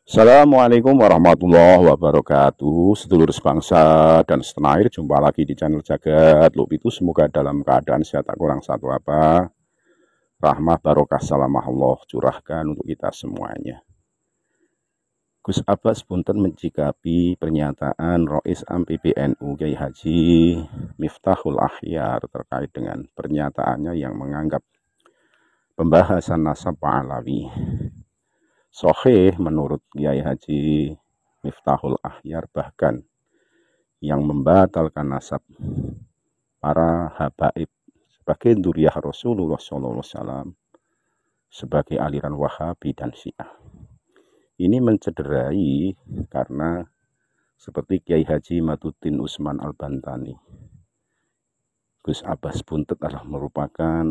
Assalamualaikum warahmatullahi wabarakatuh. Sedulur sebangsa dan setanah air, jumpa lagi di channel Jagat Lup itu. Semoga dalam keadaan sehat, tak kurang satu apa. Rahmah barokah salamah Allah curahkan untuk kita semuanya. Gus Abbas punten mencikapi pernyataan Rois Am PBNU Kiai Haji Miftahul Akhyar terkait dengan pernyataannya yang menganggap pembahasan nasab Alawi sahih menurut Kiai Haji Miftahul Akhyar, bahkan yang membatalkan nasab para habaib sebagai dzurriyyah Rasulullah SAW sebagai aliran Wahabi dan Syiah. Ini mencederai karena seperti Kiai Haji Matuddin Utsman Al-Bantani, Gus Abbas punten adalah merupakan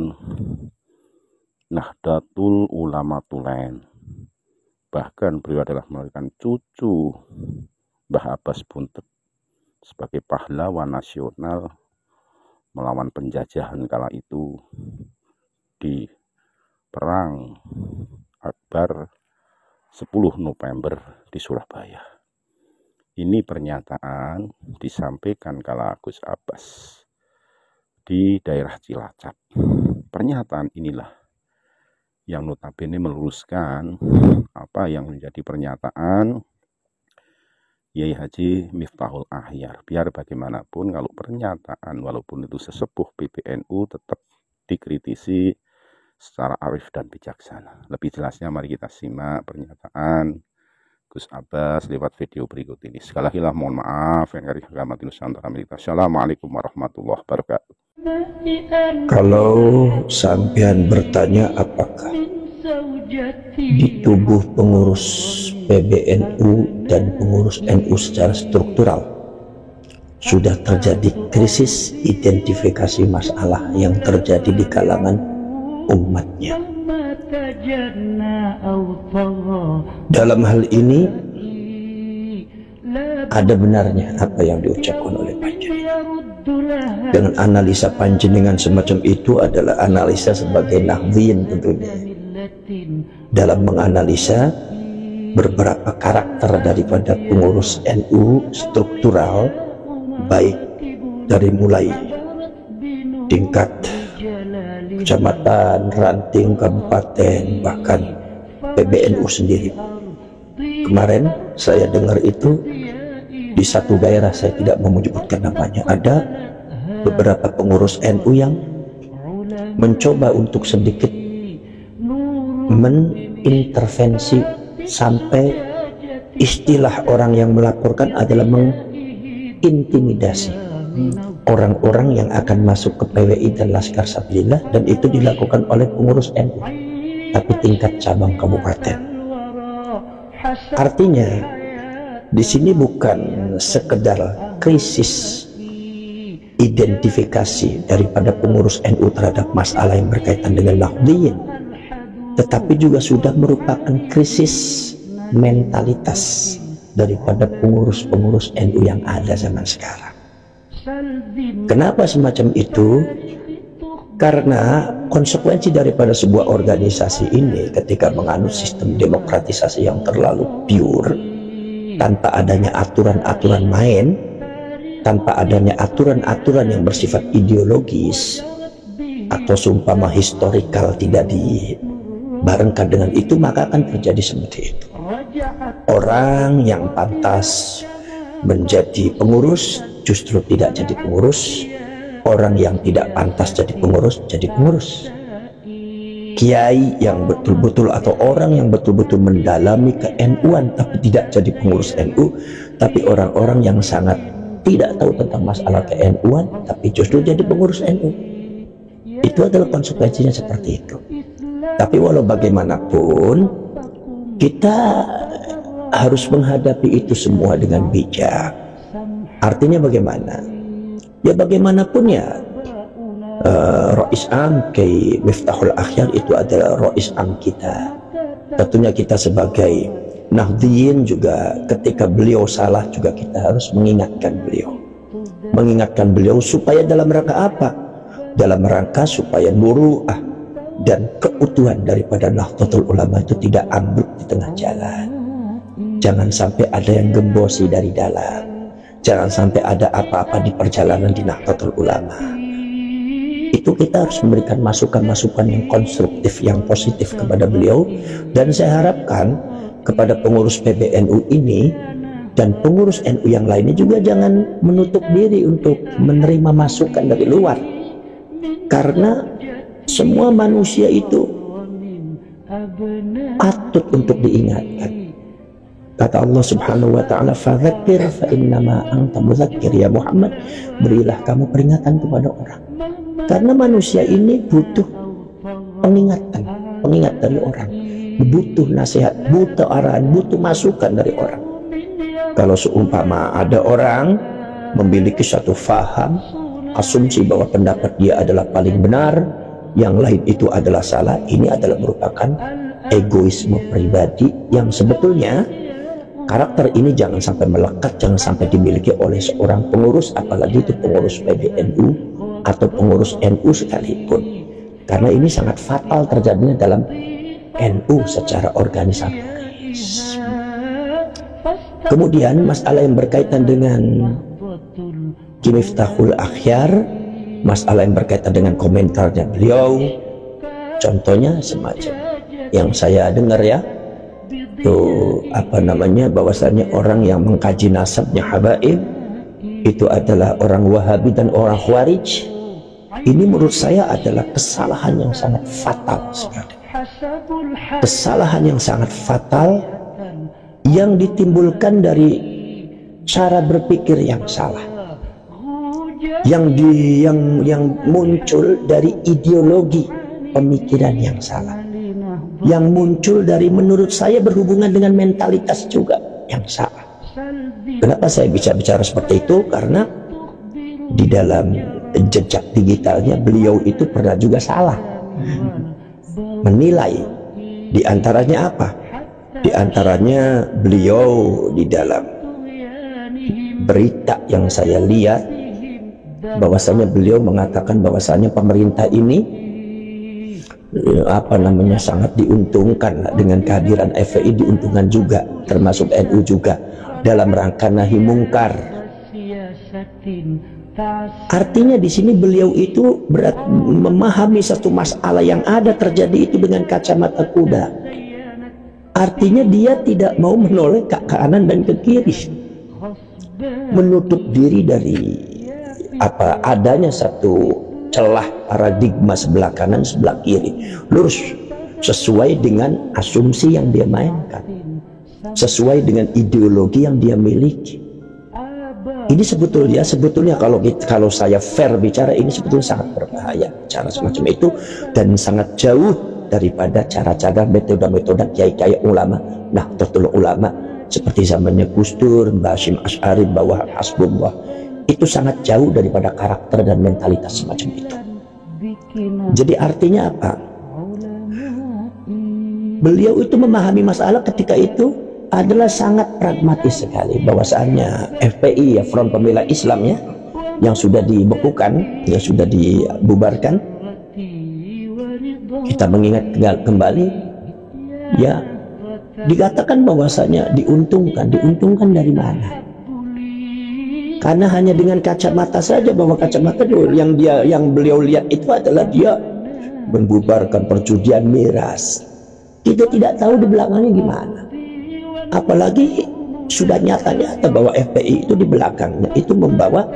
Nahdlatul Ulama Tulen. Bahkan beliau adalah merupakan cucu Mbah Abbas punten sebagai pahlawan nasional melawan penjajahan kala itu di Perang Akbar 10 November di Surabaya. Ini pernyataan disampaikan kala Gus Abbas di daerah Cilacap. Pernyataan inilah yang notabene meluruskan apa yang menjadi pernyataan Kiai Haji Miftahul Akhyar. Biar bagaimanapun kalau pernyataan walaupun itu sesepuh PBNU tetap dikritisi secara arif dan bijaksana. Lebih jelasnya mari kita simak pernyataan Gus Abbas lewat video berikut ini. Sekali lagi mohon maaf yang dari agama Nusantara Amerika. Assalamualaikum warahmatullahi wabarakatuh. Kalau sampean bertanya apakah di tubuh pengurus PBNU dan pengurus NU secara struktural sudah terjadi krisis identifikasi masalah yang terjadi di kalangan umatnya. Dalam hal ini ada benarnya apa yang diucapkan oleh panjenengan. Dengan analisa panjenengan semacam itu adalah analisa sebagai nahdliyin tentunya, dalam menganalisa beberapa karakter daripada pengurus NU struktural, baik dari mulai tingkat kecamatan, ranting, kabupaten, bahkan PBNU sendiri. Kemarin saya dengar itu di satu daerah, saya tidak mau menyebutkan namanya, ada beberapa pengurus NU yang mencoba untuk sedikit mengintervensi sampai istilah orang yang melaporkan adalah mengintimidasi orang-orang yang akan masuk ke PWI dan Laskar Sabilillah, dan itu dilakukan oleh pengurus NU tapi tingkat cabang kabupaten. Artinya di sini bukan sekedar krisis identifikasi daripada pengurus NU terhadap masalah yang berkaitan dengan nahdliyin, tetapi juga sudah merupakan krisis mentalitas daripada pengurus-pengurus NU yang ada zaman sekarang. Kenapa semacam itu? Karena konsekuensi daripada sebuah organisasi ini ketika menganut sistem demokratisasi yang terlalu pure, tanpa adanya aturan-aturan main, tanpa adanya aturan-aturan yang bersifat ideologis atau seumpama historikal tidak dibarengkan dengan itu, maka akan terjadi seperti itu. Orang yang pantas menjadi pengurus justru tidak jadi pengurus, orang yang tidak pantas jadi pengurus jadi pengurus. Kiai yang betul-betul atau orang yang betul-betul mendalami ke-NU-an tapi tidak jadi pengurus NU, tapi orang-orang yang sangat tidak tahu tentang masalah ke-NU-an tapi justru jadi pengurus NU. Itu adalah konsekuensinya seperti itu. Tapi walau bagaimanapun kita harus menghadapi itu semua dengan bijak. Artinya bagaimana? Ya bagaimanapun ya, Rois Am Kiai Miftahul Akhyar itu adalah Rois Am kita. Tentunya kita sebagai nahdliyin juga ketika beliau salah juga kita harus mengingatkan beliau. Mengingatkan beliau supaya dalam rangka apa? Dalam rangka supaya muru'ah dan keutuhan daripada Nahdlatul Ulama itu tidak ambruk di tengah jalan. Jangan sampai ada yang gembosi dari dalam. Jangan sampai ada apa-apa di perjalanan di Nahdlatul Ulama. Itu kita harus memberikan masukan-masukan yang konstruktif, yang positif kepada beliau. Dan saya harapkan kepada pengurus PBNU ini dan pengurus NU yang lainnya juga jangan menutup diri untuk menerima masukan dari luar. Karena semua manusia itu patut untuk diingatkan. Kata Allah Subhanahu wa taala, "Fadzakir fa innama anta mudzakir." Ya Muhammad, berilah kamu peringatan kepada orang. Karena manusia ini butuh pengingat dari orang, butuh nasihat, butuh arahan, butuh masukan dari orang. Kalau seumpama ada orang memiliki satu faham, asumsi bahwa pendapat dia adalah paling benar, yang lain itu adalah salah, ini adalah merupakan egoisme pribadi yang sebetulnya karakter ini jangan sampai melekat, jangan sampai dimiliki oleh seorang pengurus, apalagi itu pengurus PBNU atau pengurus NU sekalipun. Karena ini sangat fatal terjadinya dalam NU secara organisatoris. Kemudian masalah yang berkaitan dengan Miftahul Akhyar, masalah yang berkaitan dengan komentarnya beliau, contohnya semacam yang saya dengar ya, bahwasanya orang yang mengkaji nasabnya habaib itu adalah orang Wahabi dan orang Khawarij. Ini menurut saya adalah kesalahan yang sangat fatal sekali. Kesalahan yang sangat fatal yang ditimbulkan dari cara berpikir yang salah, yang muncul dari ideologi pemikiran yang salah, yang muncul dari, menurut saya, berhubungan dengan mentalitas juga yang salah. Kenapa saya bisa bicara seperti itu? Karena di dalam jejak digitalnya beliau itu pernah juga salah menilai. Di antaranya apa? Di antaranya beliau di dalam berita yang saya lihat bahwasanya beliau mengatakan bahwasanya pemerintah ini sangat diuntungkan dengan kehadiran FPI, diuntungkan juga termasuk NU juga dalam rangka nahi mungkar. Artinya di sini beliau itu memahami satu masalah yang ada terjadi itu dengan kacamata kuda. Artinya dia tidak mau menoleh ke kanan dan ke kiri, menutup diri dari adanya satu celah paradigma sebelah kanan sebelah kiri, lurus sesuai dengan asumsi yang dia mainkan, sesuai dengan ideologi yang dia miliki. Ini sebetulnya kalau saya fair bicara, ini sebetulnya sangat berbahaya cara semacam itu, dan sangat jauh daripada cara-cara metode-metode kiai-kiai ulama, Nahdlatul Ulama seperti zamannya Gus Dur, Mbah Hasyim Asy'ari, Mbah Hasbullah. Itu sangat jauh daripada karakter dan mentalitas semacam itu. Jadi artinya apa? Beliau itu memahami masalah ketika itu adalah sangat pragmatis sekali, bahwasannya FPI, ya, Front Pembela Islam, ya, yang sudah dibekukan, yang sudah dibubarkan. Kita mengingat kembali, ya, dikatakan bahwasanya diuntungkan dari mana? Karena hanya dengan kacamata saja, bahwa kacamata yang beliau lihat itu adalah dia membubarkan perjudian miras. Kita tidak tahu di belakangnya gimana. Apalagi sudah nyata-nyata bahwa FPI itu di belakangnya itu membawa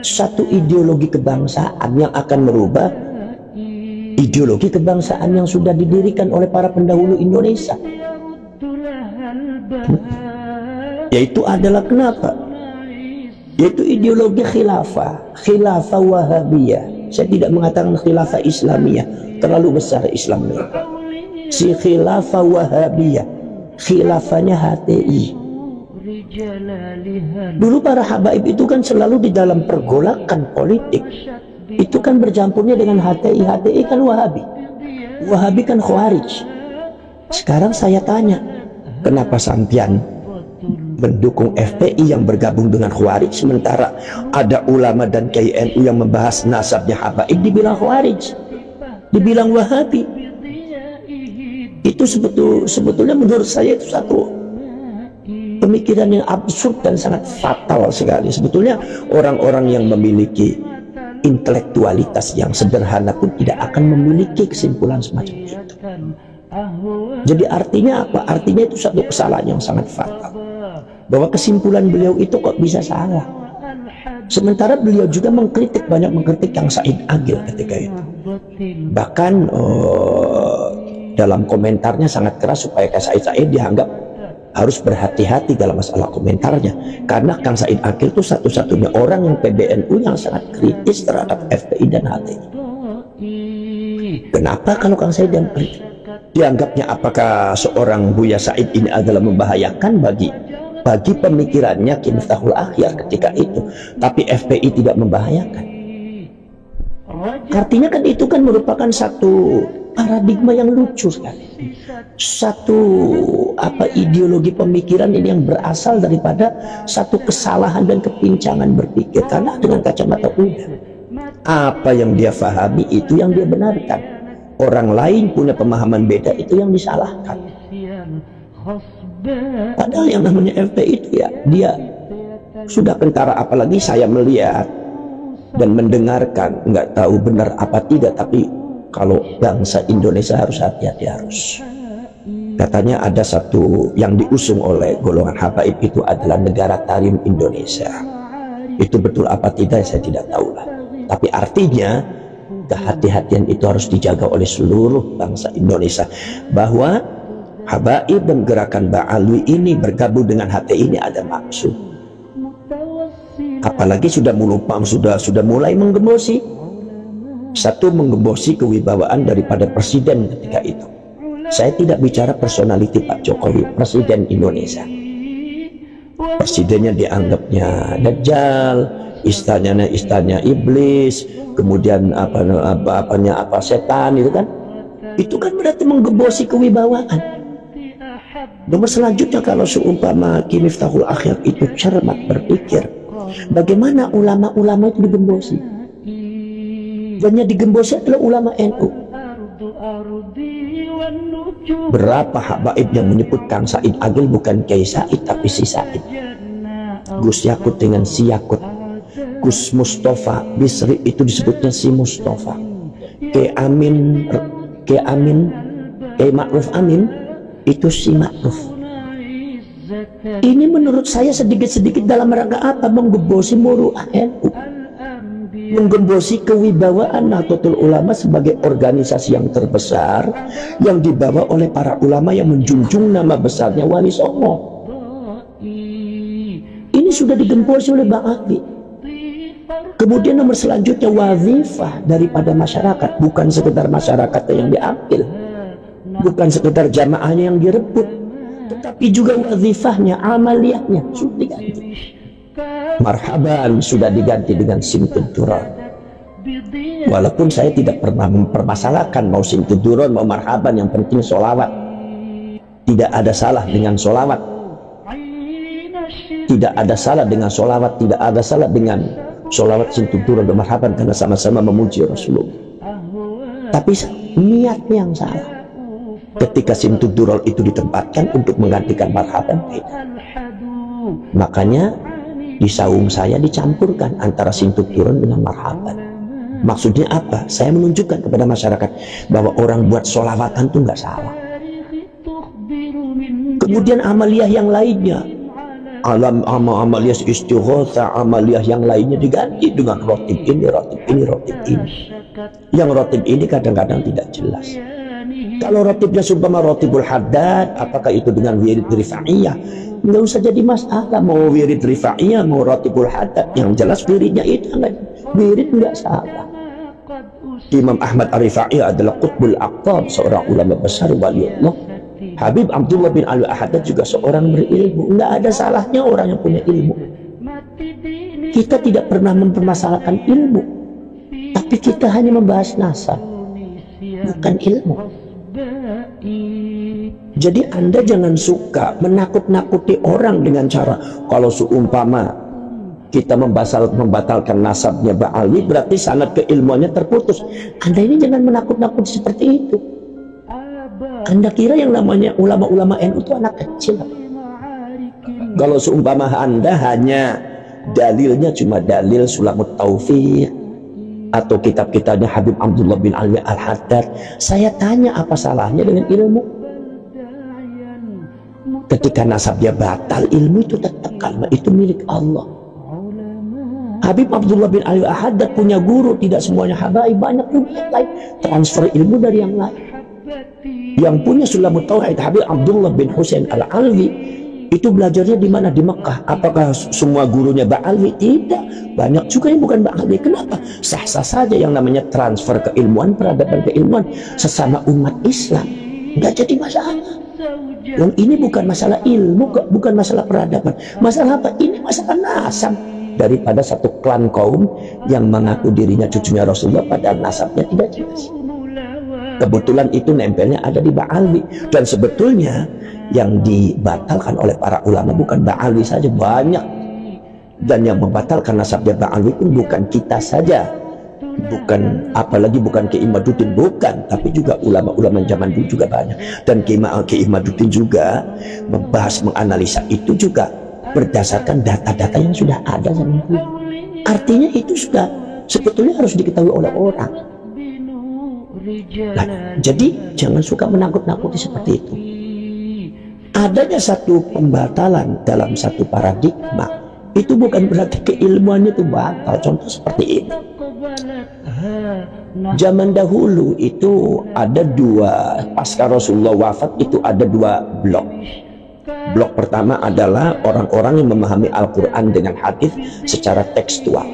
satu ideologi kebangsaan yang akan merubah ideologi kebangsaan yang sudah didirikan oleh para pendahulu Indonesia. Yaitu adalah kenapa? Yaitu ideologi khilafah Wahabiyah. Saya tidak mengatakan khilafah Islamiyah, terlalu besar Islamnya. Si khilafah Wahabiyah, khilafahnya HTI. Dulu para habaib itu kan selalu di dalam pergolakan politik itu kan bercampurnya dengan HTI. HTI kan Wahabi, Wahabi kan Khawarij. Sekarang saya tanya, kenapa sampian mendukung FPI yang bergabung dengan Khawarij, sementara ada ulama dan KNU yang membahas nasabnya habaib dibilang Khawarij, dibilang Wahabi? Itu sebetulnya menurut saya itu satu pemikiran yang absurd dan sangat fatal sekali. Sebetulnya orang-orang yang memiliki intelektualitas yang sederhana pun tidak akan memiliki kesimpulan semacam itu. Jadi artinya apa? Artinya itu satu kesalahan yang sangat fatal, bahwa kesimpulan beliau itu kok bisa salah. Sementara beliau juga banyak mengkritik Kang Said Agil ketika itu. Bahkan dalam komentarnya sangat keras supaya Kang Said dianggap harus berhati-hati dalam masalah komentarnya. Karena Kang Said Agil itu satu-satunya orang yang PBNU yang sangat kritis terhadap FPI dan HTI. Kenapa kalau Kang Said yang kritis? Dianggapnya apakah seorang Buya Said ini adalah membahayakan bagi pemikirannya Ki Miftahul Akhyar ketika itu, tapi FPI tidak membahayakan. Artinya kan itu kan merupakan satu paradigma yang lucu sekali, satu ideologi pemikiran ini yang berasal daripada satu kesalahan dan kepincangan berpikir. Karena dengan kacamata umum, apa yang dia fahami itu yang dia benarkan, orang lain punya pemahaman beda itu yang disalahkan. Padahal yang namanya FPI itu ya, dia sudah kentara. Apalagi saya melihat dan mendengarkan, nggak tahu benar apa tidak, tapi kalau bangsa Indonesia harus hati-hati, harus. Katanya ada satu yang diusung oleh golongan habaib itu adalah negara Tarim Indonesia. Itu betul apa tidak saya tidak tahu lah. Tapi artinya kehati-hatian itu harus dijaga oleh seluruh bangsa Indonesia, bahwa habaib dan gerakan Ba'alwi ini bergabung dengan HTI ini ada maksud. Apalagi sudah mulai menggembosi. Satu, menggembosi kewibawaan daripada presiden ketika itu. Saya tidak bicara personality Pak Jokowi, presiden Indonesia. Presidennya dianggapnya dajjal, istananya iblis, kemudian setan itu kan. Itu kan berarti menggembosi kewibawaan. Nomor selanjutnya, kalau seumpama Ki Miftahul Akhyar itu cermat berpikir, bagaimana ulama-ulama itu digembosi? Dan yang digembosi adalah ulama NU. Berapa habaib yang menyebut Kang Said Agil bukan Kiai Said tapi si Said. Gus Yakut dengan si Yakut. Gus Mustafa Bisri itu disebutnya si Mustafa. Kiai Ma'ruf Amin itu si Ma'ruf. Ini menurut saya sedikit-sedikit dalam rangka apa? Menggembosi muru'ah NU, menggembosi kewibawaan Nahdlatul Ulama sebagai organisasi yang terbesar yang dibawa oleh para ulama yang menjunjung nama besarnya Wali Songo. Ini sudah digembosi oleh Bang Abi. Kemudian nomor selanjutnya, wazifah daripada masyarakat, bukan sekedar masyarakatnya yang diambil, bukan sekedar jamaahnya yang direbut, tetapi juga wazifahnya, amaliyahnya sudah diganti. Marhaban sudah diganti dengan simtuduron. Walaupun saya tidak pernah mempermasalahkan mau simtuduron mau marhaban, yang penting sholawat. Tidak ada salah dengan sholawat. Tidak ada salah dengan sholawat. Tidak ada salah dengan sholawat simtuduron dan marhaban, karena sama-sama memuji Rasulullah. Tapi niatnya yang salah. Ketika simtudurol itu ditempatkan untuk menggantikan marhaban, makanya di saung saya dicampurkan antara simtudurol dengan marhaban. Maksudnya apa? Saya menunjukkan kepada masyarakat bahwa orang buat sholawatan itu nggak salah. Kemudian amaliyah yang lainnya, amaliyah istighotsah, amaliyah yang lainnya diganti dengan rotib ini, rotib ini, rotib ini. Yang rotib ini kadang-kadang tidak jelas. Kalau rotibnya sumpama rotibul haddad, apakah itu dengan wirid rifa'iyah? Nggak usah jadi masalah, mau wirid rifa'iyah, mau rotibul haddad. Yang jelas wiridnya itu, wirid nggak salah. Imam Ahmad Ar-Rifai adalah qutbul aqtab, seorang ulama besar waliullah. Habib Abdullah bin Al-Ahadad juga seorang berilmu. Nggak ada salahnya orang yang punya ilmu. Kita tidak pernah mempermasalahkan ilmu, tapi kita hanya membahas nasab, bukan ilmu. Jadi Anda jangan suka menakut-nakuti orang dengan cara kalau seumpama kita membatalkan nasabnya Ba'alwi berarti sanad keilmuannya terputus. Anda ini jangan menakut-nakuti seperti itu. Anda kira yang namanya ulama-ulama NU itu anak kecil? Kalau seumpama Anda hanya dalilnya cuma dalil Sulamut Taufiq atau kitab-kitabnya Habib Abdullah bin Ali Al-Haddad, saya tanya apa salahnya dengan ilmu? Ketika nasabnya batal, ilmu itu tetap, karena itu milik Allah. Habib Abdullah bin Ali Al-Haddad punya guru, tidak semuanya habaib, banyak juga yang lain transfer ilmu dari yang lain. Yang punya Sulamut Tauhid Habib Abdullah bin Husain Al-Alwi itu belajarnya di mana? Di Mekah. Apakah semua gurunya Ba'alwi? Tidak, banyak juga yang bukan Ba'alwi. Kenapa? Sah-sah saja yang namanya transfer keilmuan, peradaban keilmuan sesama umat Islam, nggak jadi masalah. Yang ini bukan masalah ilmu, bukan masalah peradaban. Masalah apa? Ini masalah nasab daripada satu klan kaum yang mengaku dirinya cucunya Rasulullah padahal nasabnya tidak jelas. Kebetulan itu nempelnya ada di Ba'alwi. Dan sebetulnya yang dibatalkan oleh para ulama bukan Ba'alwi saja, banyak. Dan yang membatalkan nasabnya Ba'alwi pun bukan kita saja, bukan, apalagi bukan Kiai Imaduddin, bukan, tapi juga ulama-ulama zaman dulu juga banyak. Dan Kiai Imaduddin juga membahas, menganalisa itu juga berdasarkan data-data yang sudah ada zaman dulu. Artinya itu sudah sebetulnya harus diketahui oleh orang. Nah, jadi jangan suka menakut-nakuti seperti itu. Adanya satu pembatalan dalam satu paradigma itu bukan berarti keilmuannya itu batal. Contoh seperti ini. Zaman dahulu itu ada dua, pasca Rasulullah wafat itu ada dua blok. Blok pertama adalah orang-orang yang memahami Al-Quran dengan hadis secara tekstual.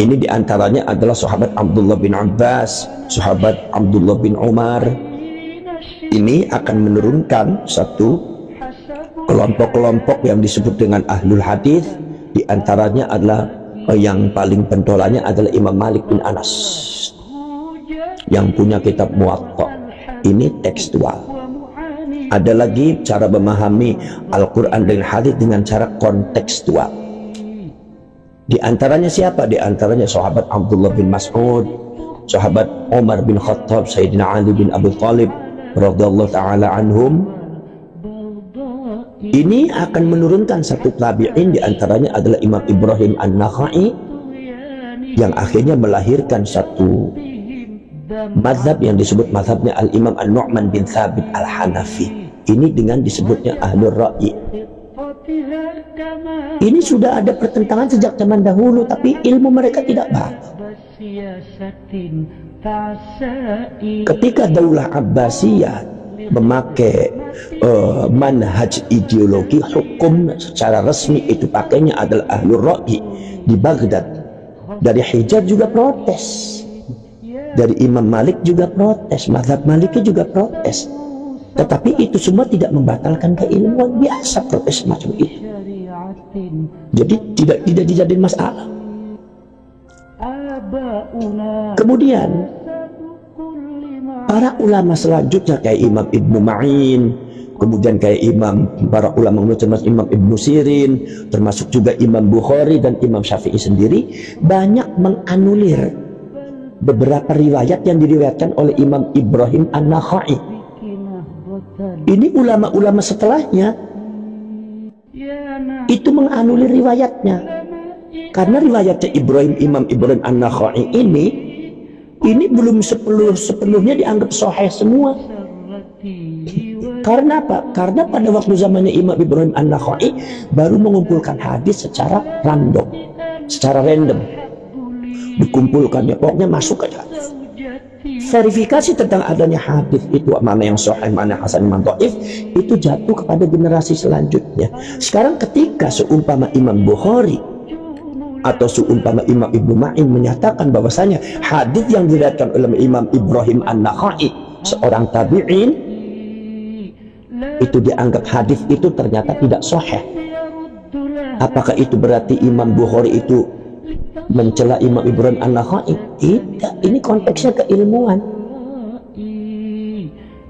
Ini diantaranya adalah sahabat Abdullah bin Abbas, sahabat Abdullah bin Umar. Ini akan menurunkan satu kelompok-kelompok yang disebut dengan ahlul hadis. Diantaranya adalah yang paling pentolanya adalah Imam Malik bin Anas yang punya kitab Muwatta. Ini tekstual. Ada lagi cara memahami Al-Quran dengan hadis dengan cara kontekstual. Di antaranya siapa? Di antaranya sahabat Abdullah bin Mas'ud, sahabat Umar bin Khattab, Sayyidina Ali bin Abi Thalib radhiyallahu ta'ala anhum. Ini akan menurunkan satu tabi'in, di antaranya adalah Imam Ibrahim An-Nakhai, yang akhirnya melahirkan satu mazhab yang disebut mazhabnya Al-Imam An-Nu'man bin Thabit Al-Hanafi. Ini dengan disebutnya Ahlur Ra'yi. Ini sudah ada pertentangan sejak zaman dahulu, tapi ilmu mereka tidak batal. Ketika Daulah Abbasiyah memakai manhaj ideologi hukum secara resmi, itu pakainya adalah Ahlur Ra'yi di Baghdad. Dari Hijaz juga protes, dari Imam Malik juga protes, mazhab Maliki juga protes. Tetapi itu semua tidak membatalkan keilmuan, biasa protes macam itu. Jadi tidak dijadiin masalah. Kemudian para ulama selanjutnya kayak Imam Ibnu Ma'in, kemudian kayak para ulama termasuk Imam Ibnu Sirin, termasuk juga Imam Bukhari dan Imam Syafi'i sendiri banyak menganulir beberapa riwayat yang diriwayatkan oleh Imam Ibrahim An-Nakhai. Ini ulama-ulama setelahnya itu menganulir riwayatnya, karena riwayatnya Imam Ibrahim An-Nakhai ini belum sepenuhnya dianggap sahih semua. Karena apa? Karena pada waktu zamannya Imam Ibrahim An-Nakhai baru mengumpulkan hadis secara random, dikumpulkannya, pokoknya masuk aja. Verifikasi tentang adanya hadis itu mana yang sahih, mana hasan, mana dhaif, itu jatuh kepada generasi selanjutnya. Sekarang ketika seumpama Imam Bukhari atau seumpama Imam Ibnu Ma'in menyatakan bahwasanya hadis yang diriwayatkan oleh Imam Ibrahim An-Nakhai, seorang tabi'in, itu dianggap hadis itu ternyata tidak sahih, apakah itu berarti Imam Bukhari itu mencela Imam Ibrahim An-Nakhai? Tidak, ini konteksnya keilmuan.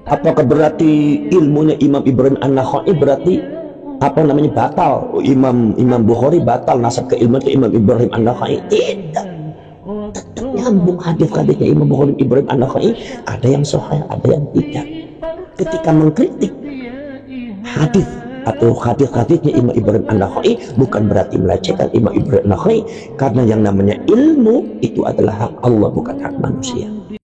Apakah berarti ilmunya Imam Ibrahim An-Nakhai berarti batal? Imam Bukhari batal nasab keilmuan ke Imam Ibrahim An-Nakhai? Tidak. Tetap nyambung hadis-hadisnya Imam Bukhari Ibrahim An-Nakhai, ada yang sahih, ada yang tidak. Ketika mengkritik hadis atau hadis-hadisnya Imam Ibrahim An-Nakhai bukan berarti melecehkan Imam Ibrahim An-Nakhai, karena yang namanya ilmu itu adalah hak Allah, bukan hak manusia.